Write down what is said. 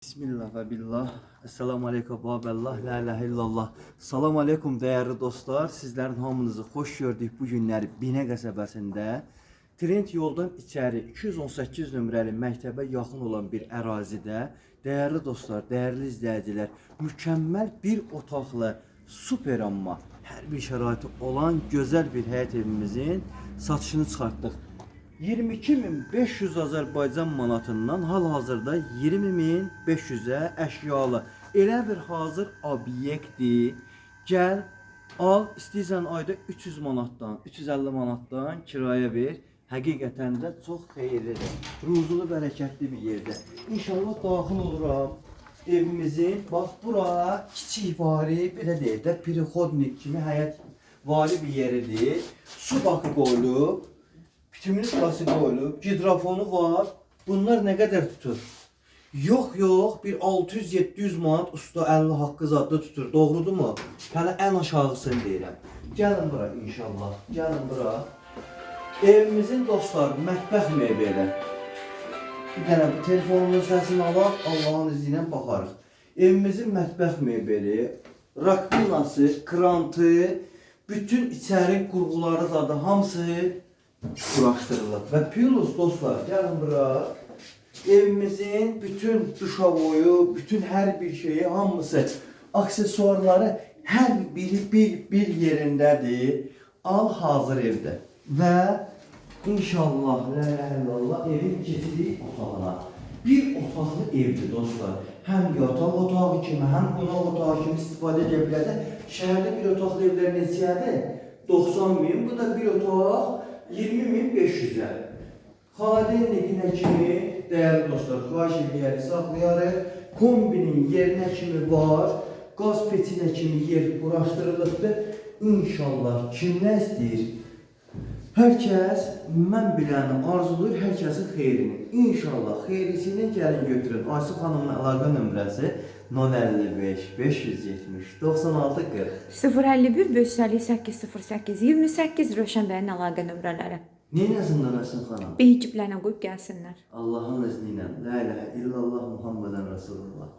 Bismillah ve billah. Esselamu aleyküm ve bellah. La ilahe illallah. Salamu aleyküm değerli dostlar. Sizlerin hamınızı hoş gördük bu günləri Binə qəsəbəsində. Trend yoldan içəri 218 nömrəli məktəbə yaxın olan bir ərazidə. Değerli dostlar, değerli izləyicilər, mükəmməl bir otaqlı, super amma hər bir şəraiti olan gözəl bir həyət evimizin satışını çıxartdıq. 22.500 Azərbaycan manatından hal-hazırda 20.500-ə əşyalı elə bir hazır obyektdir. Gəl, al, istəyirsən ayda 300 manatdan, 350 manatdan kirayə ver. Həqiqətən də çox xeyirlidir. Ruzulu, bərəkətli bir yerdə. İnşallah daxil oluram evimizin. Bax, bura kiçik vari, belə deyək də, prihodnik kimi həyət vari bir yeridir. Su bakı qoyulub. Bitiminiz klası qoyulub, gidrofonu var. Bunlar nə qədər tutur? Yox, bir 600-700 manat usta 50 haqqı zadda tutur. Doğrudur mu? Hələ ən aşağısını deyirəm. Gəlin bura inşallah. Gəlin bura. Evimizin dostları mətbəx mebeli. Bir dənə bu telefonun səsini alaq, Allahın izni ilə baxarıq. Evimizin mətbəx mebeli, rakvinası, krantı, bütün içəri qurğuları zadı hamısı quraşdırılıb. Və plus dostlar, gəlin bura. Evimizin bütün duşavoyu, bütün hər bir şeyi, hamısı, aksesuarları hər biri bir yerindədir. Al hazır evdə. Və inşallah, la ilahe illallah, evin keçirik otağına. Bir otaqlı evdir dostlar. Həm yataq otağı kimi, həm qonaq otağı kimi istifadə edə bilərsiniz. Şəhərdə bir otaqlı evlər neçədir? 90.000. Bu da bir otaq 20.500'ə. Xaladenlikinə kimi, değerli dostlar, xahiş edəyərik, saxlayarıq. Kombinin yerinə kimi var, qaz peçinə kimi yer quraşdırılıbdır. İnşallah kim nə istəyir? Hər kəs, mən biləni arzulur, hər kəsin xeyrini. İnşallah xeyrisini gəlin götürün. Aysu xanımın əlaqə nömrəsi 055 570 96 40 051 558 08 28 Rövşən bəyin əlaqə nömrələri. Neynəsindən Aysu xanım? Beyin ciblərinə qoyub gəlsinlər. Allah'ın izniyle. La ilahe illallah Muhammeden Resulullah.